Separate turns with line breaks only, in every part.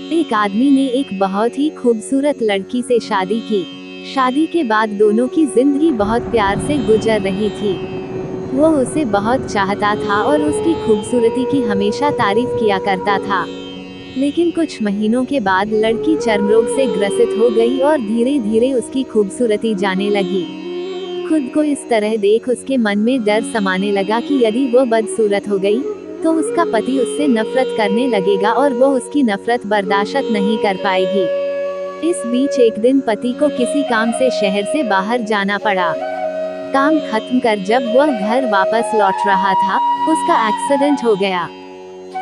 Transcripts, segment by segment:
एक आदमी ने एक बहुत ही खूबसूरत लड़की से शादी की। शादी के बाद दोनों की जिंदगी बहुत प्यार से गुजर रही थी। वो उसे बहुत चाहता था और उसकी खूबसूरती की हमेशा तारीफ किया करता था। लेकिन कुछ महीनों के बाद लड़की चर्मरोग से ग्रसित हो गई और धीरे धीरे उसकी खूबसूरती जाने लगी। खुद को इस तरह देख उसके मन में डर समाने लगा कि यदि वो बदसूरत हो गई तो उसका पति उससे नफरत करने लगेगा और वो उसकी नफरत बर्दाश्त नहीं कर पाएगी। इस बीच एक दिन पति को किसी काम से शहर से बाहर जाना पड़ा। काम खत्म कर जब वह घर वापस लौट रहा था, उसका एक्सीडेंट हो गया।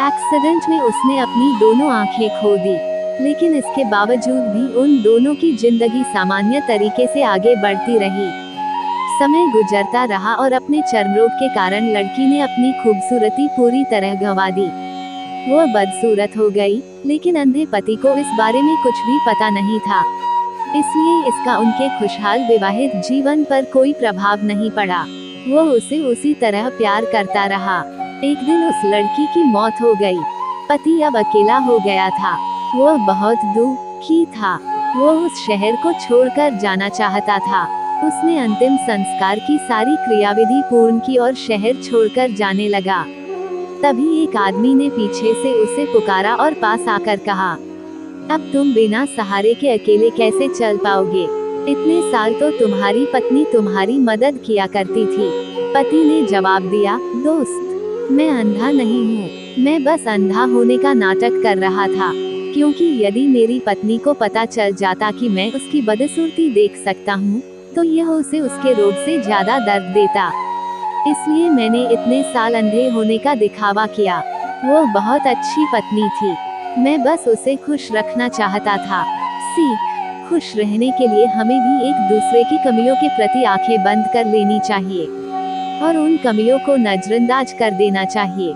एक्सीडेंट में उसने अपनी दोनों आंखें खो दी, लेकिन इसके बावजूद भी उन दोनों की जिंदगी सामान्य तरीके से आगे बढ़ती रही। समय गुजरता रहा और अपने चर्मरोग के कारण लड़की ने अपनी खूबसूरती पूरी तरह गंवा दी। वो बदसूरत हो गई, लेकिन अंधे पति को इस बारे में कुछ भी पता नहीं था, इसलिए इसका उनके खुशहाल विवाहित जीवन पर कोई प्रभाव नहीं पड़ा। वो उसे उसी तरह प्यार करता रहा। एक दिन उस लड़की की मौत हो गई। पति अब अकेला हो गया था। वो बहुत दुखी था। वो उस शहर को छोड़कर जाना चाहता था। उसने अंतिम संस्कार की सारी क्रियाविधि पूर्ण की और शहर छोड़कर जाने लगा। तभी एक आदमी ने पीछे से उसे पुकारा और पास आकर कहा, अब तुम बिना सहारे के अकेले कैसे चल पाओगे? इतने साल तो तुम्हारी पत्नी तुम्हारी मदद किया करती थी। पति ने जवाब दिया, दोस्त, मैं अंधा नहीं हूँ, मैं बस अंधा होने का नाटक कर रहा था, क्योंकि यदि मेरी पत्नी को पता चल जाता कि मैं उसकी बदसूरती देख सकता हूँ तो यह उसे उसके रोग से ज्यादा दर्द देता। इसलिए मैंने इतने साल अंधे होने का दिखावा किया। वो बहुत अच्छी पत्नी थी, मैं बस उसे खुश रखना चाहता था। सीख, खुश रहने के लिए हमें भी एक दूसरे की कमियों के प्रति आंखें बंद कर लेनी चाहिए और उन कमियों को नजरअंदाज कर देना चाहिए।